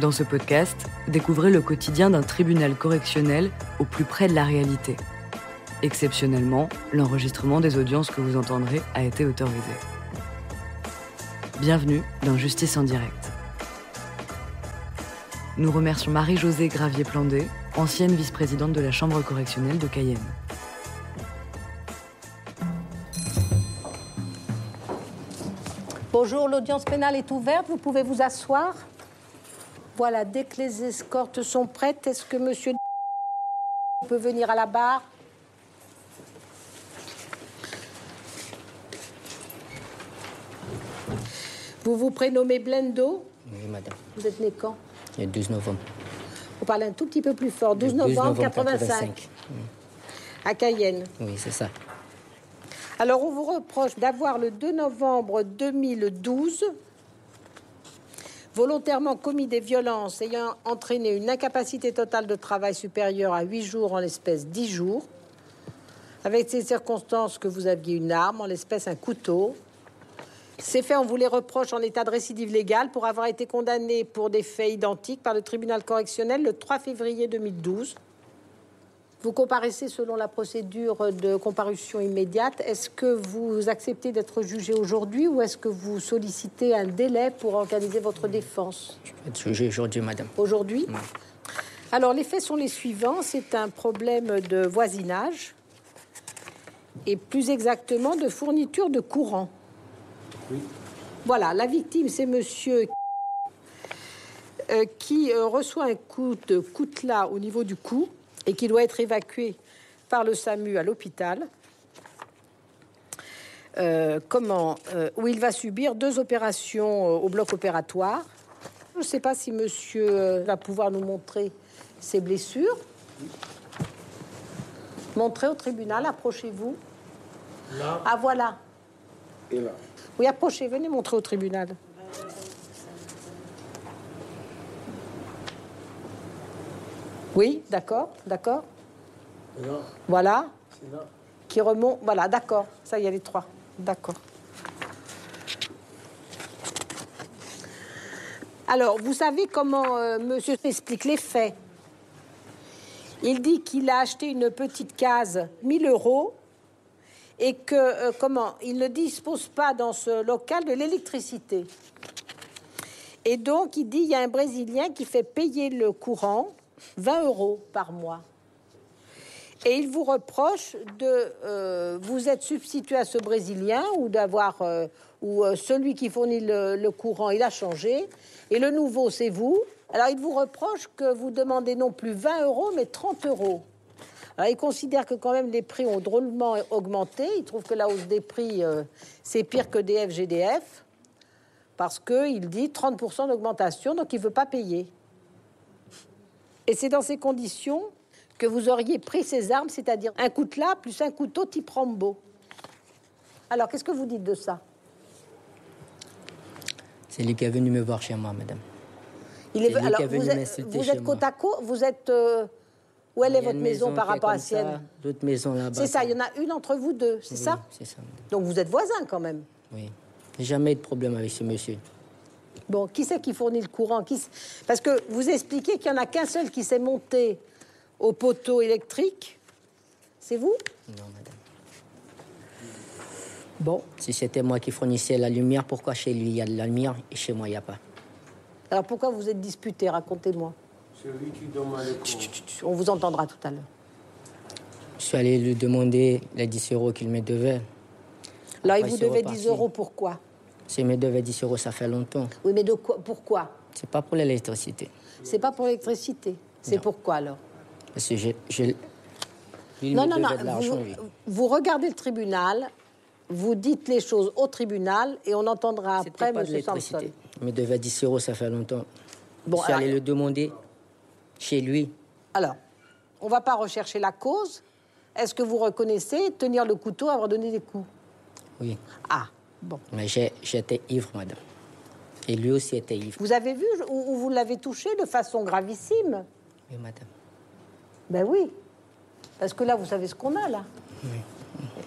Dans ce podcast, découvrez le quotidien d'un tribunal correctionnel au plus près de la réalité. Exceptionnellement, l'enregistrement des audiences que vous entendrez a été autorisé. Bienvenue dans Justice en direct. Nous remercions Marie-Josée Gravier-Plandé, ancienne vice-présidente de la Chambre correctionnelle de Cayenne. Bonjour, l'audience pénale est ouverte, vous pouvez vous asseoir. Voilà, dès que les escortes sont prêtes, est-ce que monsieur peut venir à la barre? Vous vous prénommez Blendo? Oui, madame. Vous êtes né quand? Le 12 novembre. Vous parlez un tout petit peu plus fort. 12 novembre 85. À Cayenne. Oui, c'est ça. Alors, on vous reproche d'avoir, le 2 novembre 2012, volontairement commis des violences ayant entraîné une incapacité totale de travail supérieure à 8 jours, en l'espèce 10 jours, avec ces circonstances que vous aviez une arme, en l'espèce un couteau. Ces faits, on vous les reproche en état de récidive légale pour avoir été condamné pour des faits identiques par le tribunal correctionnel le 3 février 2012. Vous comparaissez selon la procédure de comparution immédiate. Est-ce que vous acceptez d'être jugé aujourd'hui ou est-ce que vous sollicitez un délai pour organiser votre défense? Je vais être jugé aujourd'hui, madame. Aujourd'hui? Oui. Alors, les faits sont les suivants. C'est un problème de voisinage et plus exactement de fourniture de courant. Oui. Voilà, la victime, c'est monsieur qui reçoit un coup de coutelas au niveau du cou et qui doit être évacué par le SAMU à l'hôpital, où il va subir 2 opérations au bloc opératoire. Je ne sais pas si monsieur va pouvoir nous montrer ses blessures. Montrez au tribunal, approchez-vous. Là. Ah, voilà. Et là. Oui, approchez, venez montrer au tribunal. Oui, d'accord, d'accord. Voilà. Là. Qui remonte, voilà, d'accord. Ça y est, les 3. D'accord. Alors, vous savez comment monsieur explique les faits. Il dit qu'il a acheté une petite case, 1000 € et que, il ne dispose pas dans ce local de l'électricité. Et donc, il dit, il y a un Brésilien qui fait payer le courant 20 € par mois. Et il vous reproche de vous être substitué à ce Brésilien ou d'avoir... celui qui fournit le courant, il a changé. Et le nouveau, c'est vous. Alors, il vous reproche que vous demandez non plus 20 € mais 30 €. Alors, il considère que quand même les prix ont drôlement augmenté. Il trouve que la hausse des prix, c'est pire que des FGDF. Parce qu'il dit 30% d'augmentation, donc il ne veut pas payer. Et c'est dans ces conditions que vous auriez pris ces armes, c'est-à-dire un coutelas plus un couteau type Rambo. Alors, qu'est-ce que vous dites de ça? C'est lui qui est venu me voir chez moi, madame. Alors, vous êtes côte à côte, vous êtes... où elle est votre maison par rapport à la sienne? D'autres maisons là-bas. C'est ça, il y en a une entre vous deux, c'est ça? C'est ça, madame. Donc vous êtes voisins quand même? Oui. J'ai jamais eu de problème avec ce monsieur. Bon, qui c'est qui fournit le courant? Parce que vous expliquez qu'il n'y en a qu'un seul qui s'est monté au poteau électrique. C'est vous? Non, madame. Bon. Si c'était moi qui fournissais la lumière, pourquoi chez lui il y a de la lumière et chez moi il n'y a pas? Alors pourquoi vous êtes disputés? Racontez-moi. C'est lui qui demande les courants. On vous entendra tout à l'heure. Je suis allé lui demander les 10 € qu'il me devait. Là, il vous devait 10 € pourquoi? S'il me devait 10 € ça fait longtemps. Oui, mais de quoi? Pourquoi? C'est pas pour l'électricité. C'est pas pour l'électricité. C'est pourquoi alors? Parce que non. Vous regardez le tribunal, vous dites les choses au tribunal et on entendra après M. Samson. Il me devait 10 €, ça fait longtemps. Bon, je suis allé le demander chez lui. Alors, on ne va pas rechercher la cause. Est-ce que vous reconnaissez tenir le couteau, avoir donné des coups? Oui. Ah, bon. Mais j'étais ivre, madame. Et lui aussi était ivre. Vous avez vu où vous l'avez touché de façon gravissime? Oui, madame. Ben oui. Parce que là, vous savez ce qu'on a, là. Oui.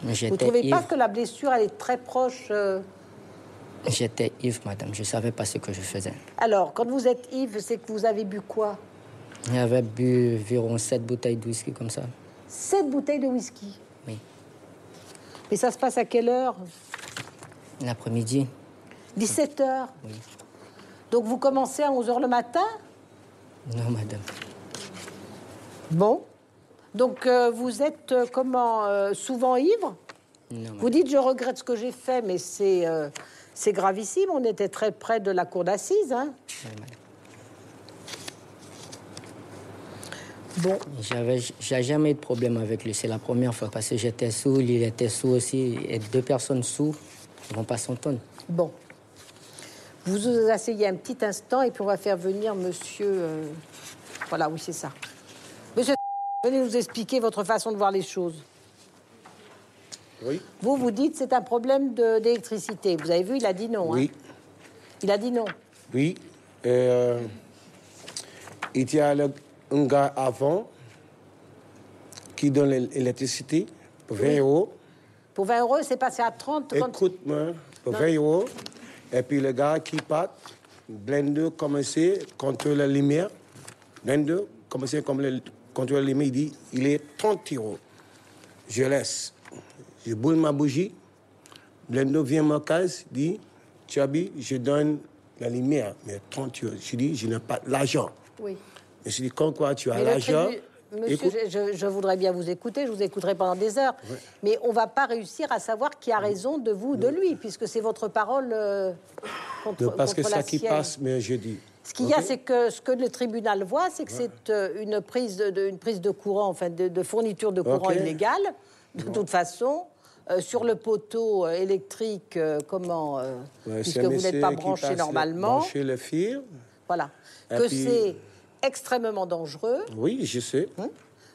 Mais vous ne trouvez pas que la blessure, elle est très proche J'étais ivre, madame. Je ne savais pas ce que je faisais. Alors, quand vous êtes ivre, c'est que vous avez bu quoi? J'avais bu environ 7 bouteilles de whisky comme ça. 7 bouteilles de whisky? Oui. Mais ça se passe à quelle heure? L'après-midi. 17 heures? Oui. Donc vous commencez à 11 heures le matin? Non, madame. Bon. Donc vous êtes souvent ivre? Non, madame. Vous dites je regrette ce que j'ai fait, mais c'est gravissime. On était très près de la cour d'assises, hein? Oui, madame. Bon. J'ai jamais eu de problème avec lui. C'est la première fois parce que j'étais saoul, il était saoul aussi. Et 2 personnes saoules ne vont pas s'entendre. Bon. Vous vous asseyez un petit instant et puis on va faire venir monsieur... Voilà, oui, c'est ça. Monsieur, venez nous expliquer votre façon de voir les choses. Oui. Vous dites c'est un problème d'électricité. Vous avez vu, il a dit non. Oui. Hein? Il a dit non. Oui. Il y a un gars avant qui donne l'électricité pour 20 euros. Pour 20 euros, c'est passé à 30. Écoute-moi, pour 20 euros. Et puis le gars qui part, blender, commencer contre la lumière. Blender, commencer contre la lumière, il dit, il est 30 euros. Je laisse. Je boule ma bougie. Blender vient à ma case, dit, Tchabi, je donne la lumière, mais 30 euros. Je dis, je n'ai pas l'argent. Oui. Je dis, quand quoi, tu as l'argent. Monsieur, je voudrais bien vous écouter, je vous écouterai pendant des heures, ouais. Mais on ne va pas réussir à savoir qui a raison de vous ou de lui, puisque c'est votre parole contre parce que contre ça la qui sienne. passe, mais je dis. Ce qu'il y a, c'est que ce que le tribunal voit, c'est que c'est une prise de courant, enfin de fourniture de courant illégale, de toute façon. Sur le poteau électrique, puisque vous n'êtes pas branché normalement. Brancher le fil. Voilà. Que puis... c'est extrêmement dangereux. Oui, je sais.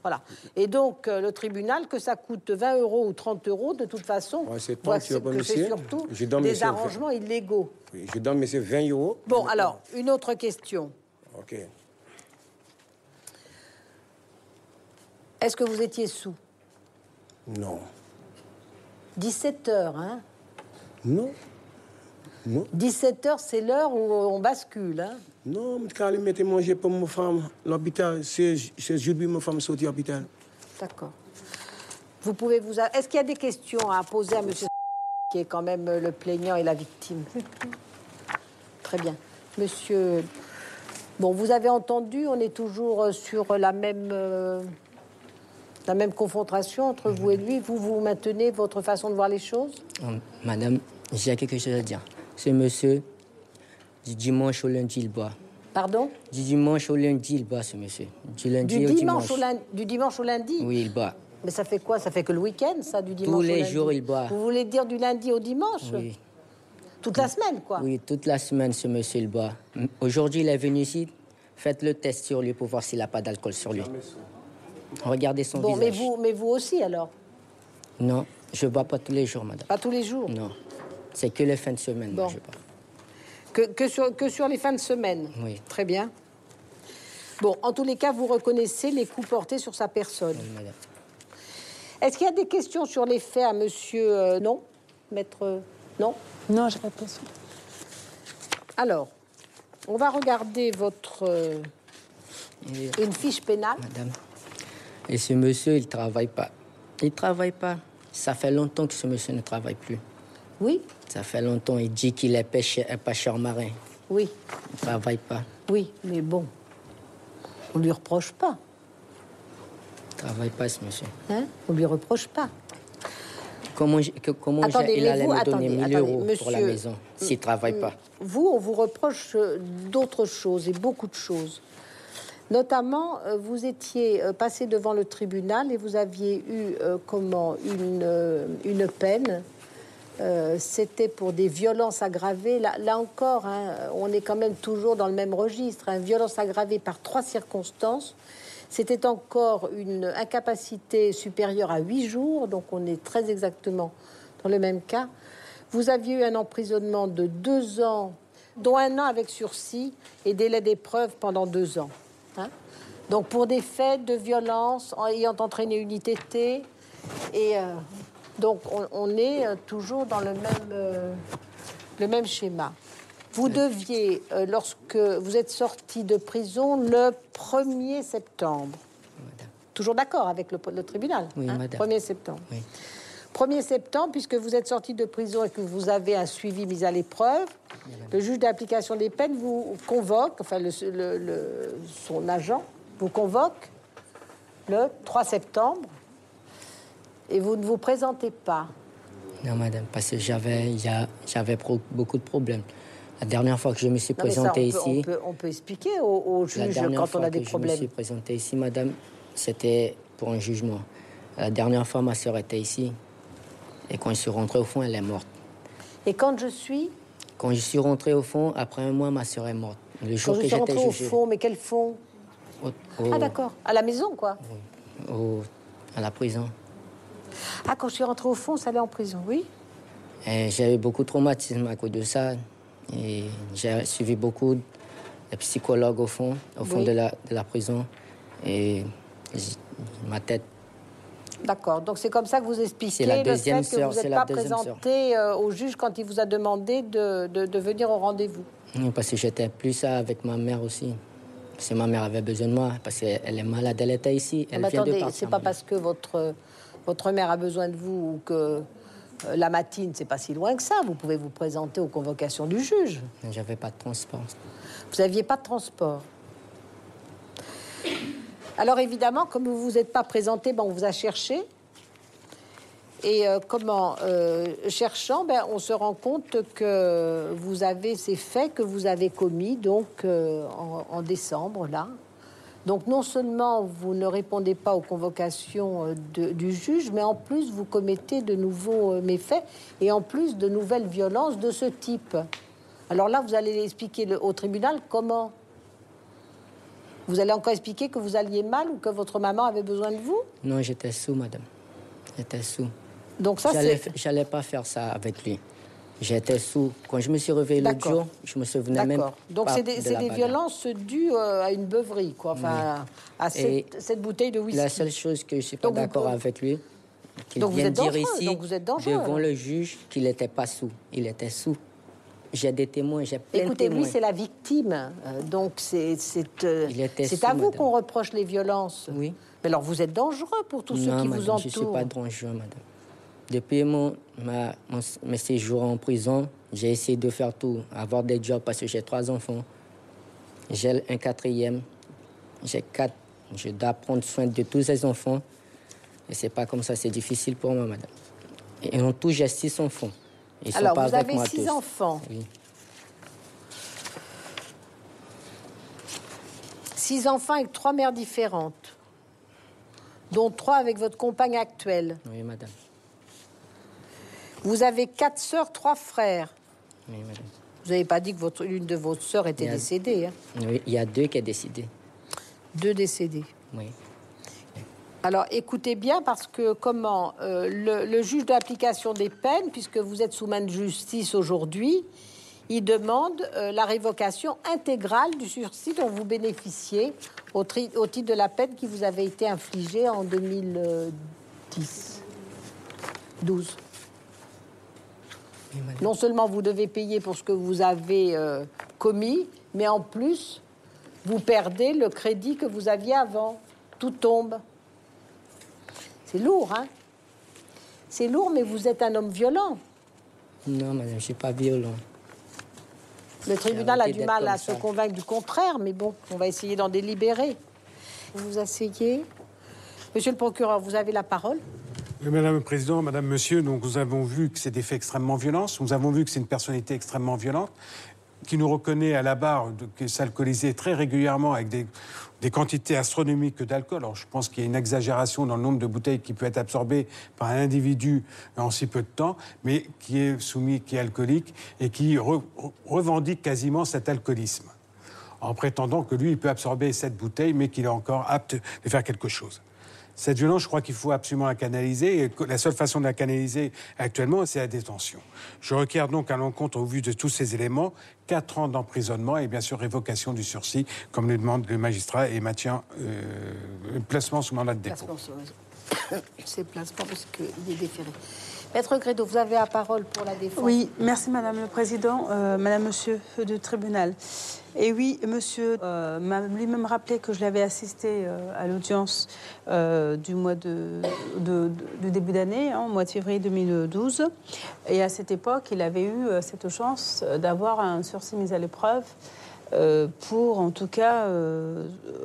Voilà. Et donc, le tribunal, que ça coûte 20 euros ou 30 euros, de toute façon, voit que c'est surtout des arrangements illégaux. Oui, je donne monsieur 20 euros. Bon, alors, une autre question. OK. Est-ce que vous étiez sous? Non. 17 heures, hein? Non. Non. 17 heures, c'est l'heure où on bascule, hein? Non, quand je mettais manger pour ma femme à l'hôpital, c'est jeudi ma femme sortie à l'hôpital. D'accord. Vous pouvez vous... Est-ce qu'il y a des questions à poser à monsieur qui est quand même le plaignant et la victime? Très bien. Monsieur... Bon, vous avez entendu, on est toujours sur la même confrontation entre vous et lui. Vous maintenez votre façon de voir les choses? Madame, j'ai quelque chose à dire. Ce monsieur, du dimanche au lundi, il boit. Pardon? Du dimanche au lundi, il boit, ce monsieur. Du dimanche au lundi? Oui, il boit. Mais ça fait quoi? Ça fait que le week-end, ça, du dimanche au lundi? Tous les jours, il boit. Vous voulez dire du lundi au dimanche? Oui. Toute la semaine, quoi? Oui, toute la semaine, ce monsieur, il boit. Aujourd'hui, il est venu ici. Faites le test sur lui pour voir s'il n'a pas d'alcool sur lui. Regardez son visage. Mais vous aussi, alors? Non, je ne bois pas tous les jours, madame. Pas tous les jours? Non. C'est que les fins de semaine, bon. Moi, je bois. Que sur les fins de semaine? Oui. Très bien. Bon, en tous les cas, vous reconnaissez les coups portés sur sa personne. Oui, madame. Est-ce qu'il y a des questions sur les faits à monsieur... non? Maître... Non? Non, j'ai pas de questions. Alors, on va regarder votre... une fiche pénale. Madame, et ce monsieur, il ne travaille pas. Il ne travaille pas. Ça fait longtemps que ce monsieur ne travaille plus. Oui. Ça fait longtemps. Il dit qu'il est pêcheur marin. Oui. Il ne travaille pas. Oui, mais bon, on ne lui reproche pas. Il ne travaille pas, ce monsieur. Hein? On ne lui reproche pas. Comment il allait me donner 1000 euros monsieur, pour la maison s'il ne travaille pas? Vous, on vous reproche d'autres choses, et beaucoup de choses. Notamment, vous étiez passé devant le tribunal et vous aviez eu une peine. C'était pour des violences aggravées. Là encore, hein, on est quand même toujours dans le même registre. Hein, violence aggravée par 3 circonstances. C'était encore une incapacité supérieure à 8 jours, donc on est très exactement dans le même cas. Vous aviez eu un emprisonnement de 2 ans, dont 1 an avec sursis et délai d'épreuve pendant 2 ans. Hein. Donc pour des faits de violence ayant entraîné une ITT. Et donc on est toujours dans le Le même schéma. Vous deviez, lorsque vous êtes sorti de prison le 1er septembre. Madame. Toujours d'accord avec le tribunal? Oui, hein, madame. 1er septembre. Oui. 1er septembre, puisque vous êtes sorti de prison et que vous avez un suivi mis à l'épreuve, le juge d'application des peines vous convoque, enfin son agent vous convoque le 3 septembre et vous ne vous présentez pas. Non, madame, parce que j'avais beaucoup de problèmes. La dernière fois que je me suis présenté ici... On peut expliquer au juge quand on a des problèmes. La dernière fois que je me suis présenté ici, madame, c'était pour un jugement. La dernière fois, ma soeur était ici. Et quand je suis rentré au fond, elle est morte. Et quand je suis... Quand je suis rentré au fond, après un mois, ma soeur est morte. Le jour quand que je suis rentré au fond, mais quel fond? Ah, d'accord. À la maison, quoi. À la prison. Ah, quand je suis rentré au fond, ça allait en prison, oui. J'ai eu beaucoup de traumatisme à cause de ça. Et j'ai suivi beaucoup de psychologues au fond oui. de la prison. Et ma tête... D'accord. Donc c'est comme ça que vous expliquez le fait que vous n'êtes pas présenté au juge quand il vous a demandé de venir au rendez-vous. Oui, parce que j'étais plus avec ma mère aussi. Parce que ma mère avait besoin de moi, parce qu'elle est malade, elle était ici. Elle vient de partir. C'est pas parce que votre mère a besoin de vous ou que la matine, c'est pas si loin que ça. Vous pouvez vous présenter aux convocations du juge. J'avais pas de transport. Vous n'aviez pas de transport. Alors évidemment, comme vous vous êtes pas présenté, on vous a cherché. Et cherchant, on se rend compte que vous avez ces faits que vous avez commis donc en décembre, là. Donc non seulement vous ne répondez pas aux convocations du juge, mais en plus vous commettez de nouveaux méfaits et en plus de nouvelles violences de ce type. Alors là, vous allez expliquer au tribunal comment. Vous allez encore expliquer que vous alliez mal ou que votre maman avait besoin de vous? Non, j'étais sous, madame. J'étais sous. Donc ça, j'allais pas faire ça avec lui. J'étais sous. Quand je me suis réveillé l'autre jour, je me souvenais même pas. Donc c'est des violences dues à une beuverie, quoi. Enfin, à cette bouteille de whisky. La seule chose que je suis pas d'accord avec lui, qu'il vient dire ici, devant le juge, qu'il n'était pas sous. Il était sous. J'ai des témoins, j'ai plein de témoins. Écoutez, lui, c'est la victime. Donc, c'est à vous qu'on reproche les violences. Oui. Mais alors, vous êtes dangereux pour tous ceux qui vous entourent. Je ne suis pas dangereux, madame. Depuis mes séjours en prison, j'ai essayé de faire tout, avoir des jobs parce que j'ai 3 enfants. J'ai un 4e. J'ai 4. Je dois prendre soin de tous ces enfants. Et c'est pas comme ça, c'est difficile pour moi, madame. Et en tout, j'ai 6 enfants. Alors, vous avez 6 enfants. Oui. 6 enfants avec 3 mères différentes, dont 3 avec votre compagne actuelle. Oui, madame. Vous avez 4 sœurs, 3 frères. Oui, madame. Vous n'avez pas dit que l'une de vos sœurs était décédée, hein? Oui, il y a 2 qui sont décédés. 2 décédés. Oui. Alors, écoutez bien, parce que le juge d'application des peines, puisque vous êtes sous main de justice aujourd'hui, il demande la révocation intégrale du sursis dont vous bénéficiez au titre de la peine qui vous avait été infligée en 2012. Non seulement vous devez payer pour ce que vous avez commis, mais en plus, vous perdez le crédit que vous aviez avant. Tout tombe. C'est lourd, hein? C'est lourd, mais vous êtes un homme violent. Non, madame, je ne suis pas violent. Le tribunal a du mal à se convaincre du contraire, mais bon, on va essayer d'en délibérer. Vous vous asseyez. Monsieur le procureur, vous avez la parole. Madame le Président, Madame, Monsieur, donc nous avons vu que c'est des faits extrêmement violents. Nous avons vu que c'est une personnalité extrêmement violente qui nous reconnaît à la barre de s'alcooliser très régulièrement avec des quantités astronomiques d'alcool. Alors, je pense qu'il y a une exagération dans le nombre de bouteilles qui peut être absorbé par un individu en si peu de temps, mais qui est soumis, qui est alcoolique et qui revendique quasiment cet alcoolisme, en prétendant que lui, il peut absorber cette bouteille, mais qu'il est encore apte de faire quelque chose. Cette violence, je crois qu'il faut absolument la canaliser. Et la seule façon de la canaliser actuellement, c'est la détention. Je requiers donc à l'encontre, au vu de tous ces éléments, 4 ans d'emprisonnement et bien sûr révocation du sursis, comme le demande le magistrat, et maintien placement sous mandat de dépôt. C'est placement parce qu'il est déféré. Maître Grédo, vous avez la parole pour la défense. Oui, merci Madame le Président, Madame, Monsieur du tribunal. Et oui, Monsieur m'a lui-même rappelé que je l'avais assisté à l'audience du mois du début d'année, au mois de février 2012. Et à cette époque, il avait eu cette chance d'avoir un sursis mis à l'épreuve pour, en tout cas,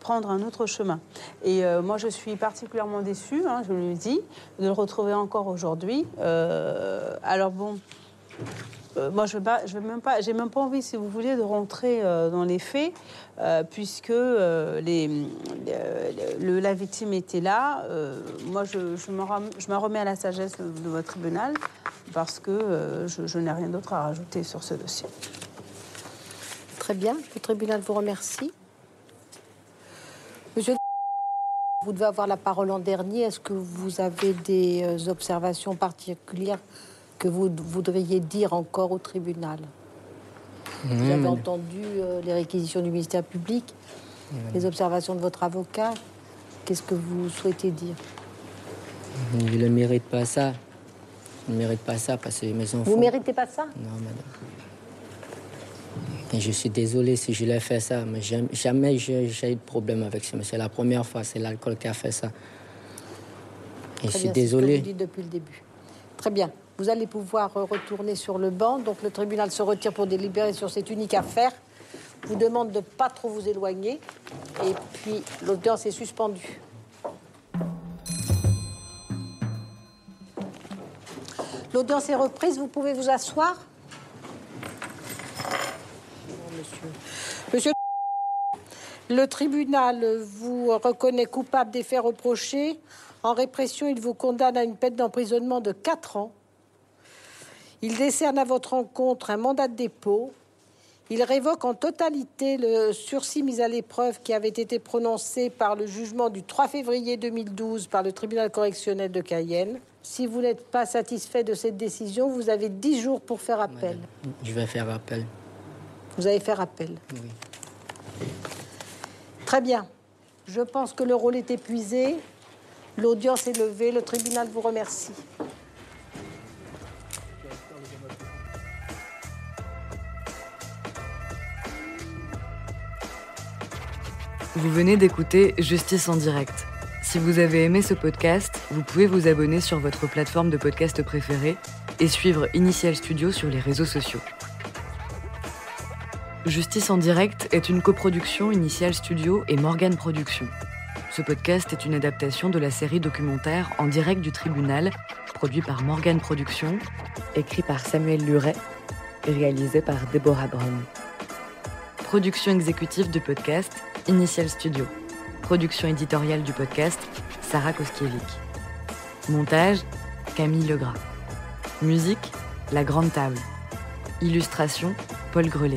prendre un autre chemin. Et moi, je suis particulièrement déçue, je lui dis, de le retrouver encore aujourd'hui. Alors bon... moi, j'ai même pas envie, si vous voulez, de rentrer dans les faits, puisque la victime était là. Moi, je me remets à la sagesse de votre tribunal, parce que je n'ai rien d'autre à rajouter sur ce dossier. Très bien, le tribunal vous remercie. Monsieur, vous devez avoir la parole en dernier. Est-ce que vous avez des observations particulières que vous voudriez dire encore au tribunal? Vous avez entendu les réquisitions du ministère public, les observations de votre avocat. Qu'est-ce que vous souhaitez dire? Je ne mérite pas ça. Je ne mérite pas ça parce que mes enfants... Vous ne méritez pas ça? Non, madame. Et je suis désolé si je l'ai fait ça, mais jamais j'ai eu de problème avec ce monsieur. C'est la première fois, c'est l'alcool qui a fait ça. Et je suis désolé. C'est ce que vous dites depuis le début. Très bien. Vous allez pouvoir retourner sur le banc. Donc le tribunal se retire pour délibérer sur cette unique affaire. Vous demande de ne pas trop vous éloigner. Et puis l'audience est suspendue. L'audience est reprise. Vous pouvez vous asseoir. Monsieur, le tribunal vous reconnaît coupable des faits reprochés. En répression, il vous condamne à une peine d'emprisonnement de 4 ans. Il décerne à votre encontre un mandat de dépôt. Il révoque en totalité le sursis mis à l'épreuve qui avait été prononcé par le jugement du 3 février 2012 par le tribunal correctionnel de Cayenne. Si vous n'êtes pas satisfait de cette décision, vous avez 10 jours pour faire appel. Je vais faire appel. Vous allez faire appel? Oui. Très bien. Je pense que le rôle est épuisé. L'audience est levée. Le tribunal vous remercie. Vous venez d'écouter Justice en direct. Si vous avez aimé ce podcast, vous pouvez vous abonner sur votre plateforme de podcast préférée et suivre Initial Studio sur les réseaux sociaux. Justice en direct est une coproduction Initial Studio et Morgane Productions. Ce podcast est une adaptation de la série documentaire En direct du tribunal, produit par Morgane Productions, écrit par Samuel Luret et réalisé par Déborah Brown. Production exécutive du podcast, Initial Studio. Production éditoriale du podcast, Sarah Koskiewicz. Montage, Camille Legras. Musique, La Grande Table. Illustration, Paul Grelet.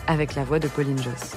Avec la voix de Pauline Josse.